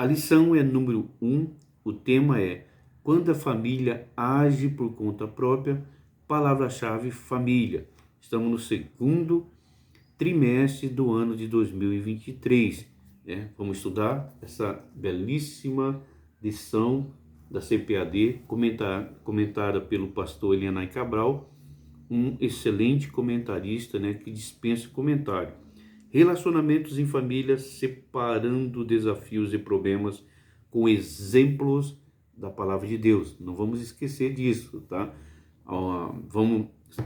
A lição é número 1, o tema é quando a família age por conta própria, palavra-chave família. Estamos no segundo trimestre do ano de 2023. Vamos estudar essa belíssima lição da CPAD, comentada pelo pastor Elianai Cabral, um excelente comentarista, que dispensa comentário. Relacionamentos em família, separando desafios e problemas com exemplos da palavra de Deus. Não vamos esquecer disso, tá?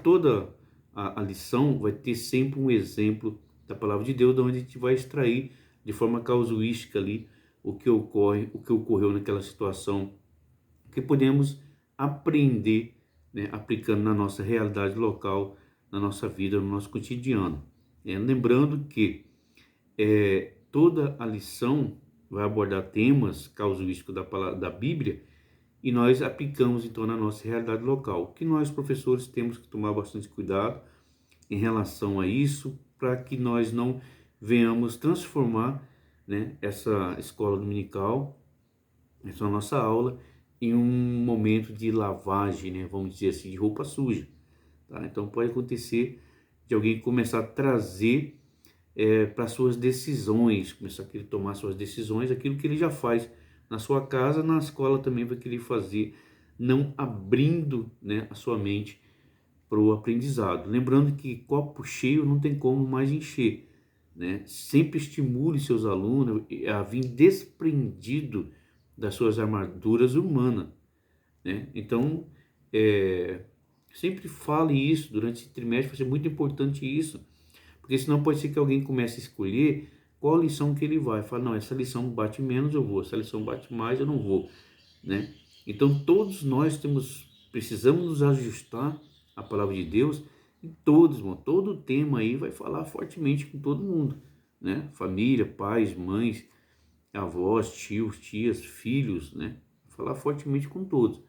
Toda a lição vai ter sempre um exemplo da palavra de Deus, de onde a gente vai extrair de forma casuística ali o que ocorreu naquela situação, que podemos aprender, aplicando na nossa realidade local, na nossa vida, no nosso cotidiano. Lembrando que toda a lição vai abordar temas casuísticos da Bíblia e nós aplicamos então na nossa realidade local. O que nós, professores, temos que tomar bastante cuidado em relação a isso, para que nós não venhamos transformar, essa escola dominical, essa nossa aula, em um momento de lavagem, vamos dizer assim, de roupa suja. Tá? Então pode acontecer de alguém começar a trazer para suas decisões, começar a querer tomar suas decisões, aquilo que ele já faz na sua casa, na escola também vai querer fazer, não abrindo, a sua mente para o aprendizado. Lembrando que copo cheio não tem como mais encher. Sempre estimule seus alunos a vir desprendido das suas armaduras humanas. Então, sempre fale isso durante esse trimestre, vai ser muito importante isso, porque senão pode ser que alguém comece a escolher qual lição que ele vai. Fala, não, essa lição bate menos, eu vou, essa lição bate mais, eu não vou. Então, todos nós precisamos nos ajustar à palavra de Deus, e todo o tema aí vai falar fortemente com todo mundo. Família, pais, mães, avós, tios, tias, filhos, falar fortemente com todos.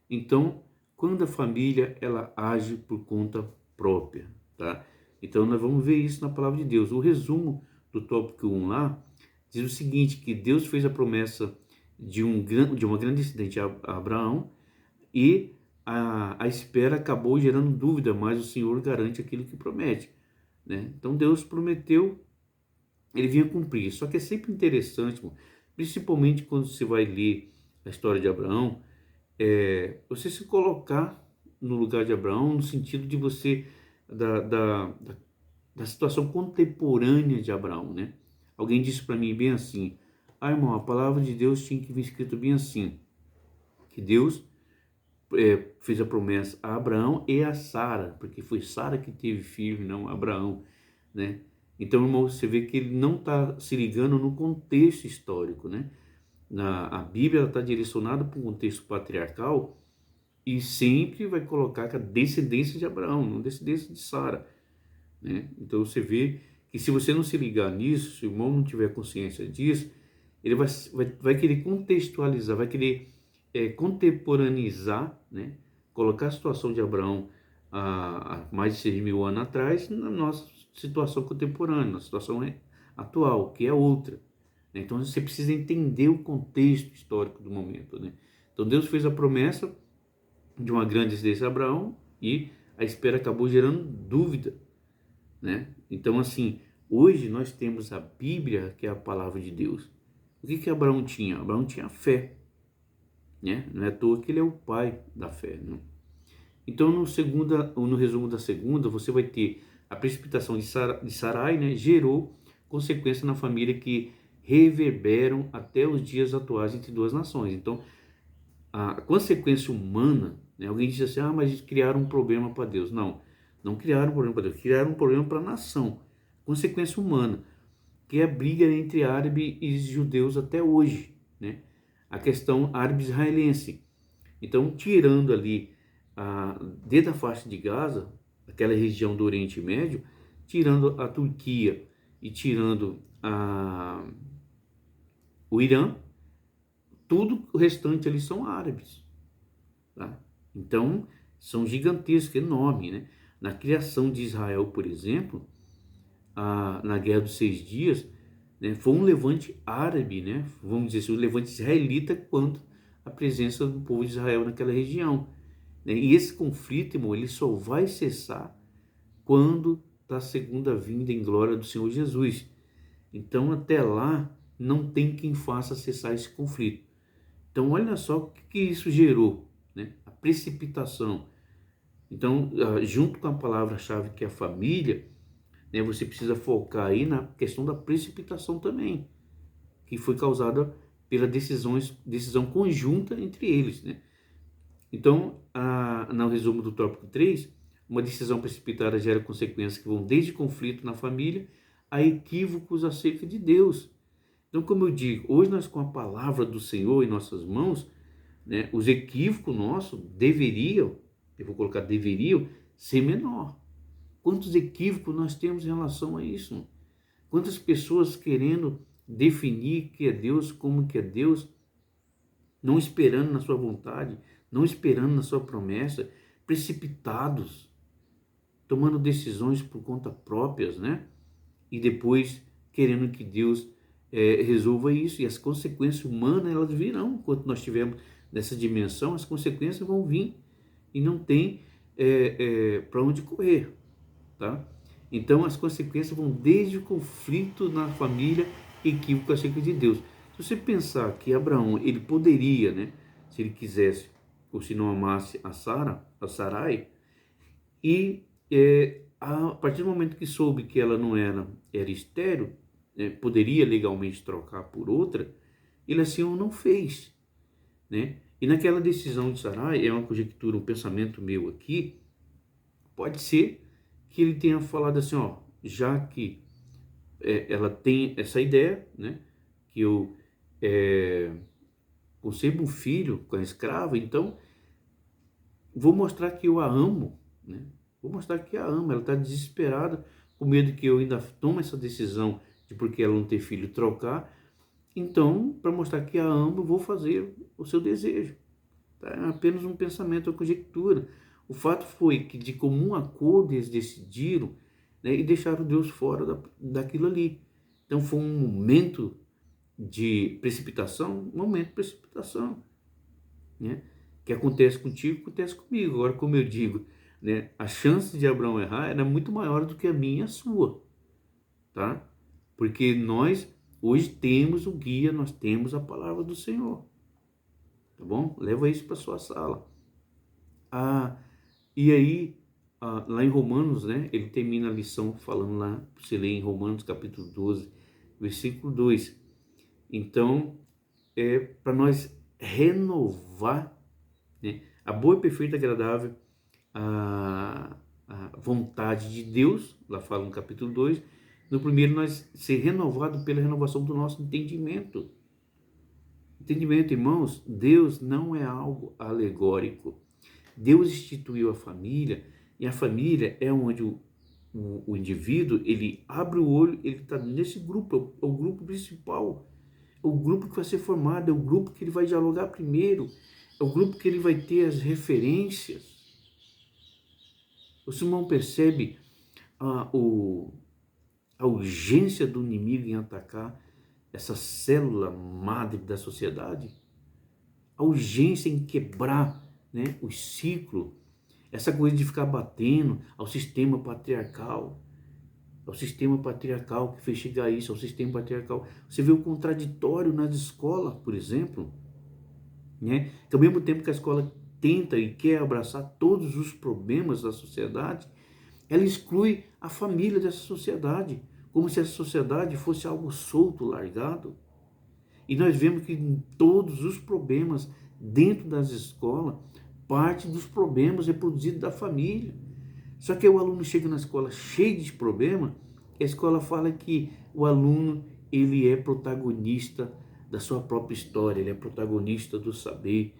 Então, quando a família ela age por conta própria, tá? Então, nós vamos ver isso na palavra de Deus. O resumo do tópico 1 lá diz o seguinte, que Deus fez a promessa de uma grande descendente a Abraão, e a espera acabou gerando dúvida, mas o Senhor garante aquilo que promete. Então, Deus prometeu, ele vinha cumprir. Só que é sempre interessante, principalmente quando você vai ler a história de Abraão, você se colocar no lugar de Abraão, no sentido de você, da situação contemporânea de Abraão, Alguém disse para mim bem assim, irmão, a palavra de Deus tinha que vir escrito bem assim, que Deus fez a promessa a Abraão e a Sara, porque foi Sara que teve filho, não Abraão, Então, irmão, você vê que ele não está se ligando no contexto histórico, A Bíblia está direcionada para um contexto patriarcal e sempre vai colocar que a descendência de Abraão, não a descendência de Sara, Então, você vê que se você não se ligar nisso, se o irmão não tiver consciência disso, ele vai querer contextualizar, vai querer contemporaneizar, colocar a situação de Abraão há mais de 6.000 anos atrás na nossa situação contemporânea, na situação atual, que é outra. Então você precisa entender o contexto histórico do momento. Então Deus fez a promessa de uma grande descendência de Abraão e a espera acabou gerando dúvida. Então, assim, hoje nós temos a Bíblia, que é a palavra de Deus. O que Abraão tinha? Abraão tinha fé. Não é à toa que ele é o pai da fé. Então, no resumo da segunda, você vai ter a precipitação de Sarai, gerou consequências na família que reverberam até os dias atuais entre duas nações. Então, a consequência humana, alguém diz assim, mas eles criaram um problema para Deus. Não criaram um problema para Deus, criaram um problema para a nação. Consequência humana, que é a briga entre árabes e judeus até hoje, A questão árabe-israelense. Então, tirando ali, dentro da faixa de Gaza, aquela região do Oriente Médio, tirando a Turquia e tirando o Irã, tudo o restante ali são árabes. Tá? Então, são gigantescos, enormes. Na criação de Israel, por exemplo, na Guerra dos 6 Dias, né? Foi um levante árabe, né? Vamos dizer assim, um levante israelita quanto à presença do povo de Israel naquela região, né? E esse conflito, irmão, ele só vai cessar quando da segunda vinda em glória do Senhor Jesus. Então, até lá, não tem quem faça cessar esse conflito. Então, olha só o que isso gerou, né? A precipitação. Então, junto com a palavra-chave que é a família, né, você precisa focar aí na questão da precipitação também, que foi causada pela decisão conjunta entre eles, né? Então, no resumo do tópico 3, uma decisão precipitada gera consequências que vão desde conflito na família a equívocos acerca de Deus. Então, como eu digo, hoje nós com a palavra do Senhor em nossas mãos, né, os equívocos nossos deveriam, eu vou colocar deveriam, ser menor. Quantos equívocos nós temos em relação a isso? Quantas pessoas querendo definir que é Deus, como que é Deus, não esperando na sua vontade, não esperando na sua promessa, precipitados, tomando decisões por conta próprias, né? E depois querendo que Deus resolva isso. E as consequências humanas, elas virão. Enquanto nós estivermos nessa dimensão, as consequências vão vir. E não tem para onde correr, tá? Então, as consequências vão desde o conflito na família, equívoco acerca de Deus. Se você pensar que Abraão, ele poderia, né, se ele quisesse, ou se não amasse a Sarai, e a partir do momento que soube que ela não era estéril, né, poderia legalmente trocar por outra, ele assim o não fez, né? E naquela decisão de Sarai, é uma conjectura, um pensamento meu aqui, pode ser que ele tenha falado assim, ó, já que ela tem essa ideia, né, que eu concebo um filho com a escrava, então vou mostrar que eu a amo, né? Vou mostrar que a amo. Ela está desesperada, com medo que eu ainda tome essa decisão de porque ela não ter filho trocar. Então, para mostrar que a amo, eu vou fazer o seu desejo. Tá? É apenas um pensamento, uma conjectura. O fato foi que de comum acordo eles decidiram, né, e deixaram Deus fora daquilo ali. Então foi um momento de precipitação, né? Que acontece contigo, acontece comigo. Agora, como eu digo, né, a chance de Abraão errar era muito maior do que a minha e a sua, tá? Porque nós hoje temos o guia, nós temos a palavra do Senhor, tá bom? Leva isso para sua sala. E aí, lá em Romanos, né, ele termina a lição falando lá, você lê em Romanos capítulo 12, versículo 2. Então, é para nós renovar, né, a boa e perfeita e agradável a vontade de Deus, lá fala no capítulo 2, no primeiro nós ser renovado pela renovação do nosso entendimento. Entendimento, irmãos, Deus não é algo alegórico. Deus instituiu a família, e a família é onde o indivíduo, ele abre o olho, ele está nesse grupo, é o grupo principal, é o grupo que vai ser formado, é o grupo que ele vai dialogar primeiro, é o grupo que ele vai ter as referências. O irmão percebe a urgência do inimigo em atacar essa célula madre da sociedade? A urgência em quebrar, né, o ciclo, essa coisa de ficar batendo ao sistema patriarcal, que fez chegar isso, ao sistema patriarcal. Você vê o contraditório nas escolas, por exemplo, né? Que ao mesmo tempo que a escola tenta e quer abraçar todos os problemas da sociedade, ela exclui a família dessa sociedade, como se essa sociedade fosse algo solto, largado. E nós vemos que todos os problemas dentro das escolas, parte dos problemas é produzido da família. Só que o aluno chega na escola cheio de problema, a escola fala que o aluno, ele é protagonista da sua própria história, ele é protagonista do saber.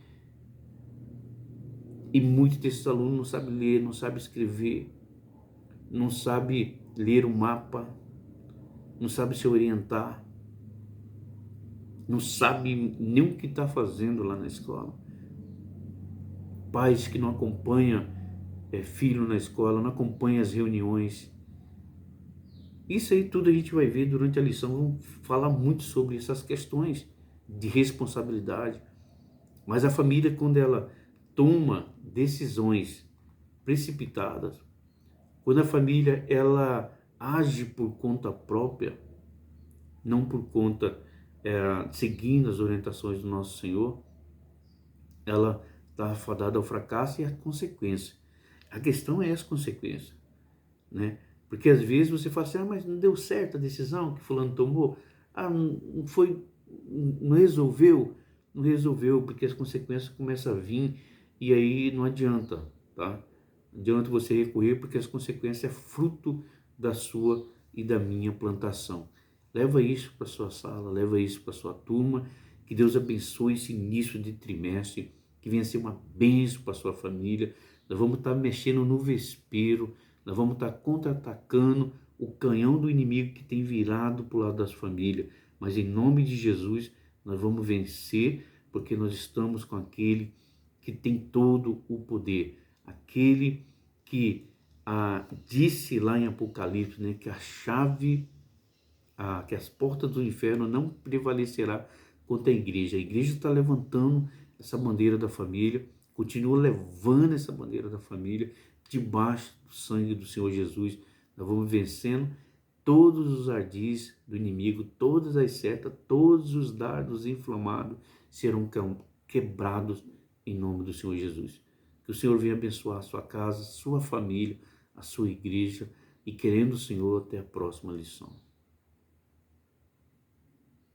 E muitos desses alunos não sabem ler, não sabem escrever, não sabem ler o mapa, não sabem se orientar, não sabem nem o que está fazendo lá na escola. Pais que não acompanham filho na escola, não acompanham as reuniões. Isso aí tudo a gente vai ver durante a lição. Vamos falar muito sobre essas questões de responsabilidade. Mas a família, quando ela toma decisões precipitadas, quando a família ela age por conta própria, não por conta, seguindo as orientações do nosso Senhor, ela está fadada ao fracasso e à consequência. A questão é essa consequência, né? Porque às vezes você fala assim, mas não deu certo a decisão que fulano tomou, não foi, não resolveu, não resolveu, porque as consequências começam a vir e aí não adianta, tá? Não adianta você recorrer porque as consequências é fruto da sua e da minha plantação. Leva isso para sua sala, leva isso para sua turma, que Deus abençoe esse início de trimestre, que venha ser uma bênção para sua família. Nós vamos estar mexendo no vespeiro, nós vamos estar contra-atacando o canhão do inimigo que tem virado para o lado das famílias. Mas em nome de Jesus, nós vamos vencer, porque nós estamos com aquele que tem todo o poder. Aquele que disse lá em Apocalipse, né, que a chave, que as portas do inferno não prevalecerá contra a igreja. A igreja está levantando essa bandeira da família, continua levando essa bandeira da família debaixo do sangue do Senhor Jesus. Nós vamos vencendo todos os ardis do inimigo, todas as setas, todos os dardos inflamados serão quebrados em nome do Senhor Jesus. Que o Senhor venha abençoar a sua casa, a sua família, a sua igreja, e querendo o Senhor, até a próxima lição.